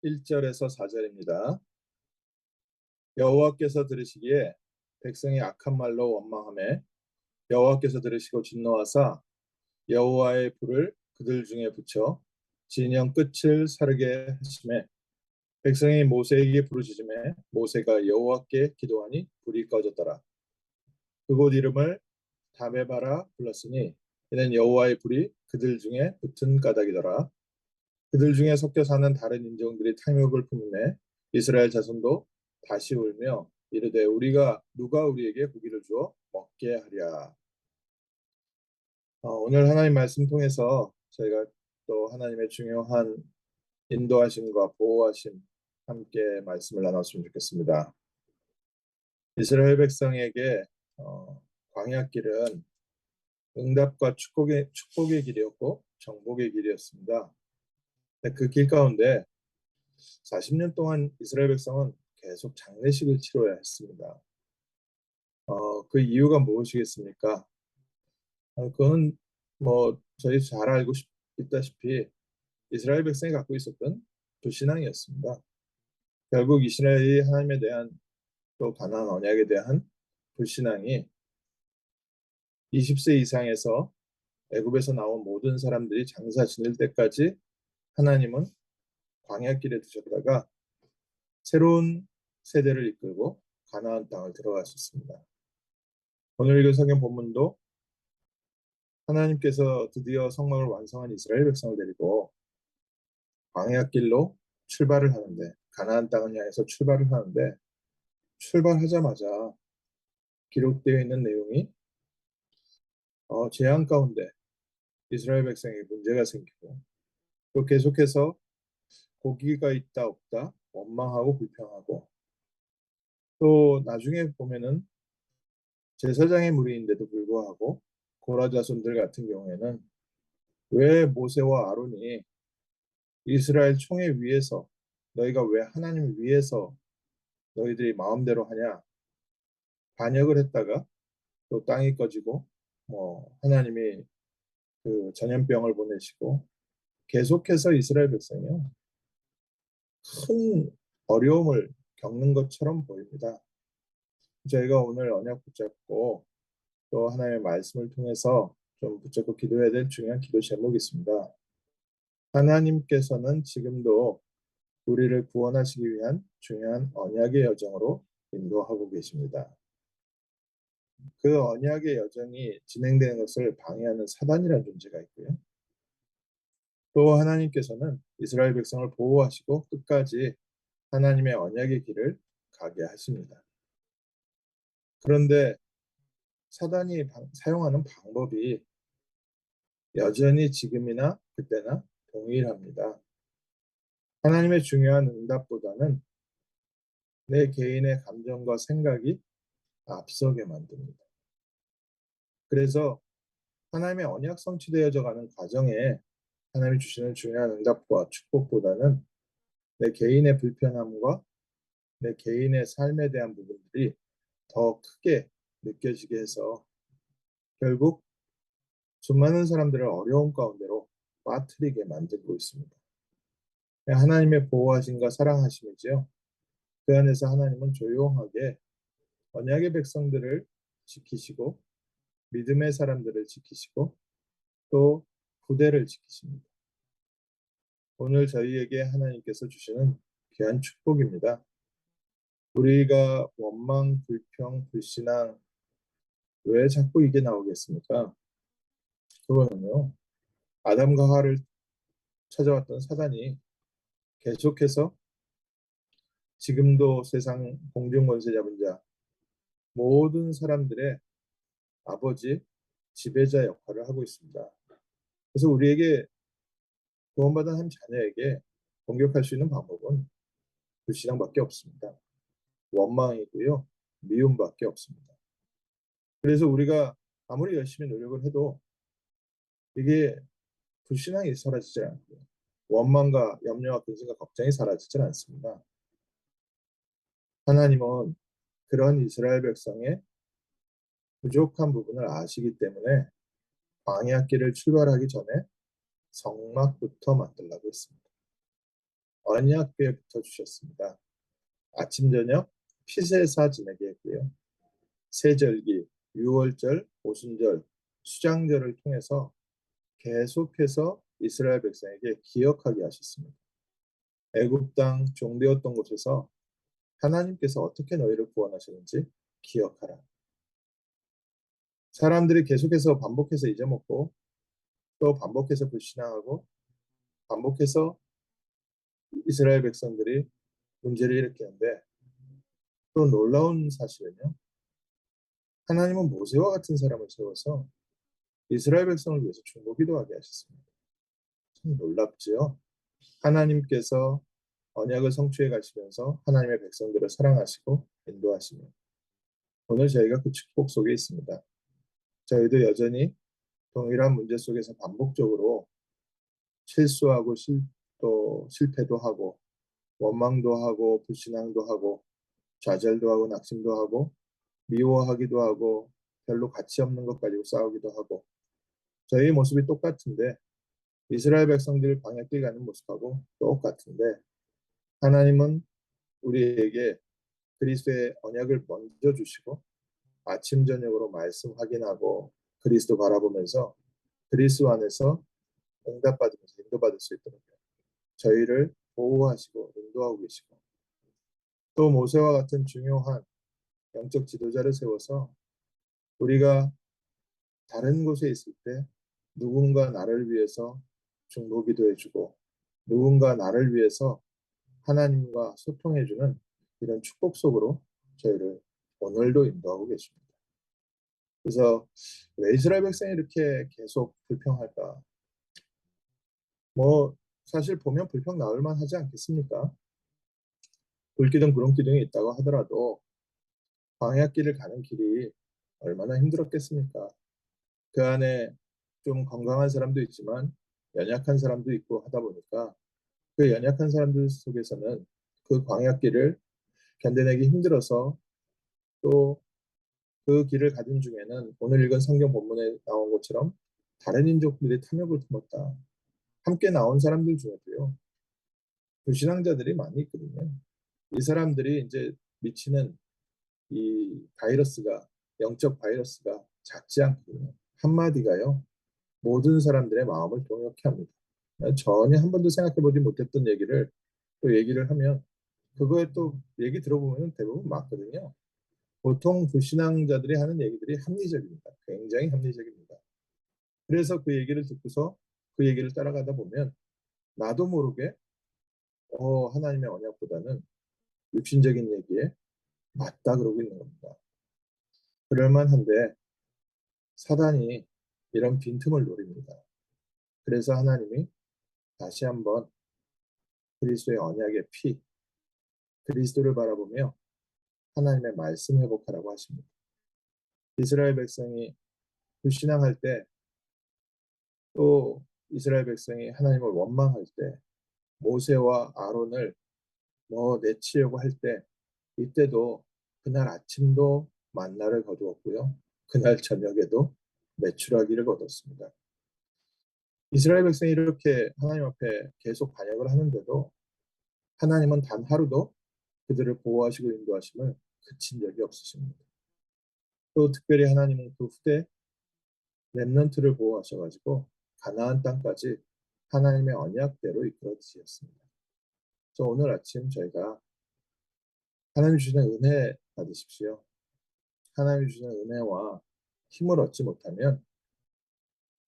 1절에서 4절입니다. 여호와께서 들으시기에 백성이 악한 말로 원망하매 여호와께서 들으시고 진노하사 여호와의 불을 그들 중에 붙여 진영 끝을 사르게 하시매 백성이 모세에게 부르짖음에 모세가 여호와께 기도하니 불이 꺼졌더라. 그곳 이름을 다베바라 불렀으니 이는 여호와의 불이 그들 중에 붙은 까닭이더라. 그들 중에 섞여 사는 다른 인종들이 탐욕을 품음에 이스라엘 자손도 다시 울며 이르되 우리가 누가 우리에게 고기를 주어 먹게 하랴. 오늘 하나님 말씀 통해서 저희가 또 하나님의 중요한 인도하심과 보호하심 함께 말씀을 나눴으면 좋겠습니다. 이스라엘 백성에게 광야길은 응답과 축복의 길이었고 정복의 길이었습니다. 그 길 가운데 40년 동안 이스라엘 백성은 계속 장례식을 치러야 했습니다. 그 이유가 무엇이겠습니까? 그거는 뭐 저희 잘 알고 있다시피 이스라엘 백성이 갖고 있었던 불신앙이었습니다. 결국 이스라엘이 하나님에 대한 또 가나안 언약에 대한 불신앙이 20세 이상에서 애굽에서 나온 모든 사람들이 장사 지낼 때까지 하나님은 광야길에 두셨다가 새로운 세대를 이끌고 가나안 땅을 들어가셨습니다. 오늘 읽은 성경 본문도 하나님께서 드디어 성막을 완성한 이스라엘 백성을 데리고 광야길로 출발을 하는데 가나안 땅을 향해서 출발을 하는데 출발하자마자 기록되어 있는 내용이 재앙 가운데 이스라엘 백성에게 문제가 생기고 또 계속해서 고기가 있다 없다 원망하고 불평하고 또 나중에 보면은 제사장의 무리인데도 불구하고 고라 자손들 같은 경우에는 왜 모세와 아론이 이스라엘 총회 위에서 너희가 왜 하나님 위에서 너희들이 마음대로 하냐 반역을 했다가 또 땅이 꺼지고 뭐 하나님이 그 전염병을 보내시고 계속해서 이스라엘 백성이요 큰 어려움을 겪는 것처럼 보입니다. 저희가 오늘 언약 붙잡고 또 하나님의 말씀을 통해서 좀 붙잡고 기도해야 될 중요한 기도 제목이 있습니다. 하나님께서는 지금도 우리를 구원하시기 위한 중요한 언약의 여정으로 인도하고 계십니다. 그 언약의 여정이 진행되는 것을 방해하는 사단이라는 존재가 있고요. 또 하나님께서는 이스라엘 백성을 보호하시고 끝까지 하나님의 언약의 길을 가게 하십니다. 그런데 사단이 사용하는 방법이 여전히 지금이나 그때나 동일합니다. 하나님의 중요한 응답보다는 내 개인의 감정과 생각이 앞서게 만듭니다. 그래서 하나님의 언약 성취되어져 가는 과정에 하나님이 주시는 중요한 응답과 축복보다는 내 개인의 불편함과 내 개인의 삶에 대한 부분들이 더 크게 느껴지게 해서 결국 수많은 사람들을 어려움 가운데로 빠뜨리게 만들고 있습니다. 하나님의 보호하심과 사랑하심이지요. 그 안에서 하나님은 조용하게 언약의 백성들을 지키시고 믿음의 사람들을 지키시고 또 부대를 지키십니다. 오늘 저희에게 하나님께서 주시는 귀한 축복입니다. 우리가 원망, 불평, 불신앙 왜 자꾸 이게 나오겠습니까? 그거는요. 아담과 하와를 찾아왔던 사단이 계속해서 지금도 세상 공중 권세 잡은 자 모든 사람들의 아버지, 지배자 역할을 하고 있습니다. 그래서 우리에게 구원받은 한 자녀에게 공격할 수 있는 방법은 불신앙밖에 없습니다. 원망이고요. 미움밖에 없습니다. 그래서 우리가 아무리 열심히 노력을 해도 이게 불신앙이 사라지지 않고요. 원망과 염려와 근심과 걱정이 사라지지 않습니다. 하나님은 그런 이스라엘 백성의 부족한 부분을 아시기 때문에 광야길을 출발하기 전에 성막부터 만들라고 했습니다. 언약궤 붙여주셨습니다. 아침 저녁 피세사 지내게 했고요. 세절기, 유월절, 오순절, 수장절을 통해서 계속해서 이스라엘 백성에게 기억하게 하셨습니다. 애굽 땅 종되었던 곳에서 하나님께서 어떻게 너희를 구원하셨는지 기억하라. 사람들이 계속해서 반복해서 잊어먹고 또 반복해서 불신앙하고 반복해서 이스라엘 백성들이 문제를 일으키는데 또 놀라운 사실은요. 하나님은 모세와 같은 사람을 세워서 이스라엘 백성을 위해서 중보기도하게 하셨습니다. 참 놀랍지요. 하나님께서 언약을 성취해 가시면서 하나님의 백성들을 사랑하시고 인도하시며 오늘 저희가 그 축복 속에 있습니다. 저희도 여전히 동일한 문제 속에서 반복적으로 실수하고 또 실패도 하고 원망도 하고 불신앙도 하고 좌절도 하고 낙심도 하고 미워하기도 하고 별로 가치 없는 것 가지고 싸우기도 하고 저희의 모습이 똑같은데 이스라엘 백성들 광야길 가는 모습하고 똑같은데 하나님은 우리에게 그리스도의 언약을 먼저 주시고 아침 저녁으로 말씀 확인하고 그리스도 바라보면서 그리스도 안에서 응답받으면서 인도받을 수 있도록 저희를 보호하시고 인도하고 계시고 또 모세와 같은 중요한 영적 지도자를 세워서 우리가 다른 곳에 있을 때 누군가 나를 위해서 중보기도해주고 누군가 나를 위해서 하나님과 소통해주는 이런 축복 속으로 저희를 오늘도 인도하고 계십니다. 그래서 왜 이스라엘 백성이 이렇게 계속 불평할까? 뭐 사실 보면 불평 나올 만하지 않겠습니까? 불기둥 구름기둥이 있다고 하더라도 광야길을 가는 길이 얼마나 힘들었겠습니까? 그 안에 좀 건강한 사람도 있지만 연약한 사람도 있고 하다 보니까 그 연약한 사람들 속에서는 그 광야길을 견뎌내기 힘들어서 또 그 길을 가던 중에는 오늘 읽은 성경 본문에 나온 것처럼 다른 인족들이 탐욕을 품었다. 함께 나온 사람들 중에도요. 불신앙자들이 많이 있거든요. 이 사람들이 이제 미치는 이 바이러스가 영적 바이러스가 작지 않거든요. 한마디가요. 모든 사람들의 마음을 동요케 합니다. 전혀 한 번도 생각해보지 못했던 얘기를 또 얘기를 하면 그거에 또 얘기 들어보면 대부분 맞거든요. 보통 불신앙자들이 하는 얘기들이 합리적입니다. 굉장히 합리적입니다. 그래서 그 얘기를 듣고서 그 얘기를 따라가다 보면 나도 모르게 하나님의 언약보다는 육신적인 얘기에 맞다 그러고 있는 겁니다. 그럴만한데 사단이 이런 빈틈을 노립니다. 그래서 하나님이 다시 한번 그리스도의 언약의 피, 그리스도를 바라보며 하나님의 말씀 회복하라고 하십니다. 이스라엘 백성이 불신앙할 때 또 이스라엘 백성이 하나님을 원망할 때 모세와 아론을 내치려고 할 때 이때도 그날 아침도 만나를 거두었고요. 그날 저녁에도 메추라기를 거뒀습니다. 이스라엘 백성이 이렇게 하나님 앞에 계속 반역을 하는데도 하나님은 단 하루도 그들을 보호하시고 인도하심을 그친 적이 없으십니다. 또 특별히 하나님은 그 후대 렘넌트를 보호하셔가지고 가나안 땅까지 하나님의 언약대로 이끌어 주셨습니다. 그래서 오늘 아침 저희가 하나님 주시는 은혜 받으십시오. 하나님 주시는 은혜와 힘을 얻지 못하면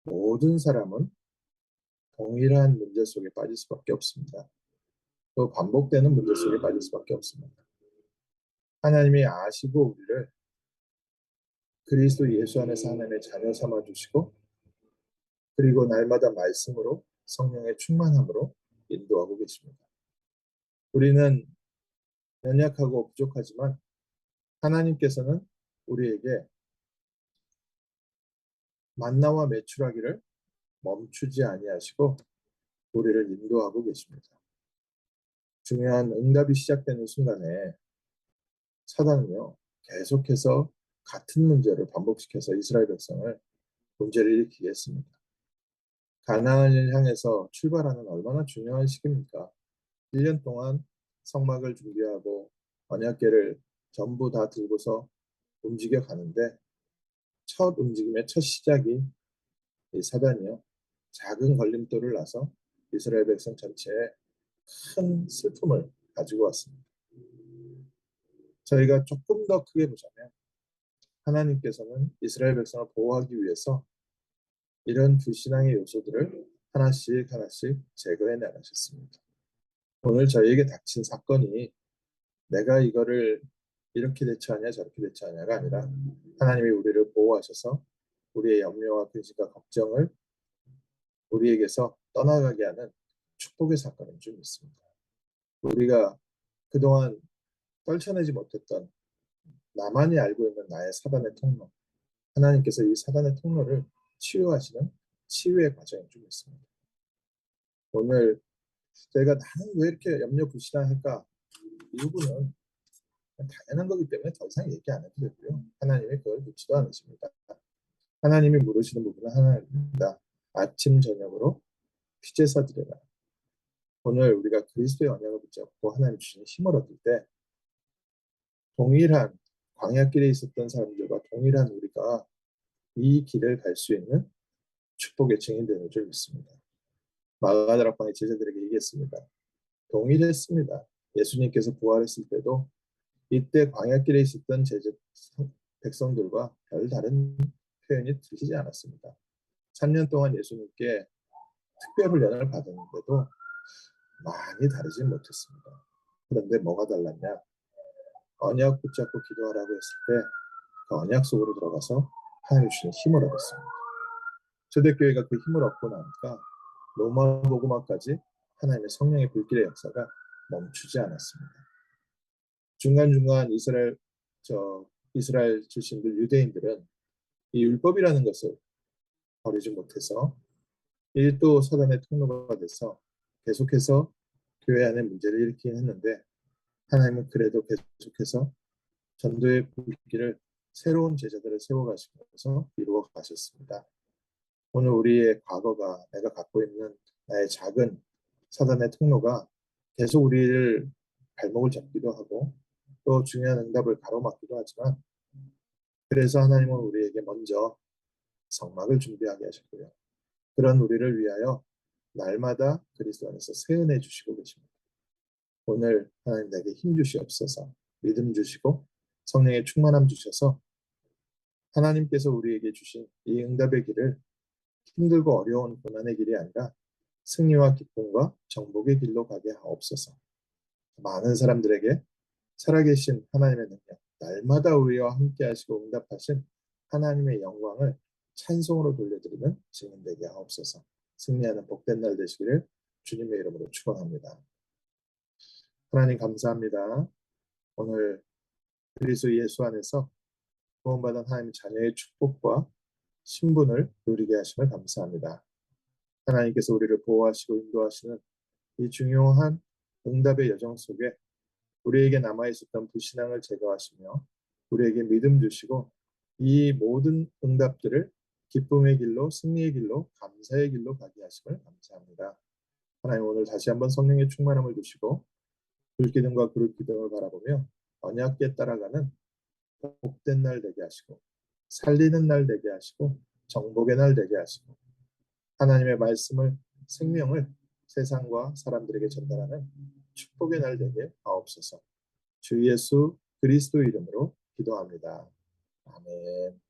모든 사람은 동일한 문제 속에 빠질 수밖에 없습니다. 또 반복되는 문제 속에 빠질 수밖에 없습니다. 하나님이 아시고 우리를 그리스도 예수 안에서 하나님의 자녀 삼아 주시고 그리고 날마다 말씀으로 성령의 충만함으로 인도하고 계십니다. 우리는 연약하고 부족하지만 하나님께서는 우리에게 만나와 메추라기를 멈추지 아니하시고 우리를 인도하고 계십니다. 중요한 응답이 시작되는 순간에 사단은요 계속해서 같은 문제를 반복시켜서 이스라엘 백성을 문제를 일으키게 했습니다. 가나안을 향해서 출발하는 얼마나 중요한 시기입니까? 1년 동안 성막을 준비하고 언약궤를 전부 다 들고서 움직여 가는데 첫 움직임의 첫 시작이 이 사단이요. 작은 걸림돌을 놔서 이스라엘 백성 전체에 큰 슬픔을 가지고 왔습니다. 저희가 조금 더 크게 보자면 하나님께서는 이스라엘 백성을 보호하기 위해서 이런 불신앙의 요소들을 하나씩 하나씩 제거해 나가셨습니다. 오늘 저희에게 닥친 사건이 내가 이거를 이렇게 대처하냐 저렇게 대처하냐가 아니라 하나님이 우리를 보호하셔서 우리의 염려와 근심과 걱정을 우리에게서 떠나가게 하는 축복의 사건인 줄 믿습니다. 우리가 그동안 떨쳐내지 못했던 나만이 알고 있는 나의 사단의 통로, 하나님께서 이 사단의 통로를 치유하시는 치유의 과정인 줄 믿습니다. 오늘 저희가 나는 왜 이렇게 염려 불신할까? 이 부분은 당연한 거기 때문에 더 이상 얘기 안 해도 되고요. 하나님이 그걸 묻지도 않으십니다. 하나님이 물으시는 부분은 하나입니다. 아침 저녁으로 피제사 드려라. 오늘 우리가 그리스도의 언약을 붙잡고 하나님 주시는 힘을 얻을 때 동일한 광야길에 있었던 사람들과 동일한 우리가 이 길을 갈 수 있는 축복의 증인 되는 줄 믿습니다. 마가다락방의 제자들에게 얘기했습니다. 동일했습니다. 예수님께서 부활했을 때도 이때 광야길에 있었던 백성들과 별다른 표현이 들리지 않았습니다. 3년 동안 예수님께 특별 훈련을 받았는데도 많이 다르지 못했습니다. 그런데 뭐가 달랐냐? 언약 붙잡고 기도하라고 했을 때 그 언약 속으로 들어가서 하나님 주신 힘을 얻었습니다. 초대교회가 그 힘을 얻고 나니까 로마 복음화까지 하나님의 성령의 불길의 역사가 멈추지 않았습니다. 중간중간 이스라엘 출신들 유대인들은 이 율법이라는 것을 버리지 못해서 또 사단의 통로가 돼서 계속해서 교회 안에 문제를 일으키긴 했는데 하나님은 그래도 계속해서 전도의 불길을 새로운 제자들을 세워가시면서 이루어 가셨습니다. 오늘 우리의 과거가 내가 갖고 있는 나의 작은 사단의 통로가 계속 우리를 발목을 잡기도 하고 또 중요한 응답을 가로막기도 하지만 그래서 하나님은 우리에게 먼저 성막을 준비하게 하셨고요. 그런 우리를 위하여 날마다 그리스도 안에서 새 은혜 주시고 계십니다. 오늘 하나님 내게 힘 주시옵소서. 믿음 주시고 성령의 충만함 주셔서 하나님께서 우리에게 주신 이 응답의 길을 힘들고 어려운 고난의 길이 아니라 승리와 기쁨과 정복의 길로 가게 하옵소서. 많은 사람들에게 살아계신 하나님의 능력, 날마다 우리와 함께 하시고 응답하신 하나님의 영광을 찬송으로 돌려드리는 증인되게 하옵소서. 승리하는 복된 날 되시기를 주님의 이름으로 축원합니다. 하나님 감사합니다. 오늘 그리스도 예수 안에서 구원받은 하나님 자녀의 축복과 신분을 누리게 하심을 감사합니다. 하나님께서 우리를 보호하시고 인도하시는 이 중요한 응답의 여정 속에 우리에게 남아있었던 불신앙을 제거하시며 우리에게 믿음 주시고 이 모든 응답들을 기쁨의 길로 승리의 길로 감사의 길로 가게 하심을 감사합니다. 하나님 오늘 다시 한번 성령의 충만함을 주시고 불기둥과 그룹기둥을 바라보며 언약궤 따라가는 복된 날 되게 하시고 살리는 날 되게 하시고 정복의 날 되게 하시고 하나님의 말씀을 생명을 세상과 사람들에게 전달하는 축복의 날 되게 하옵소서. 주 예수 그리스도 이름으로 기도합니다. 아멘.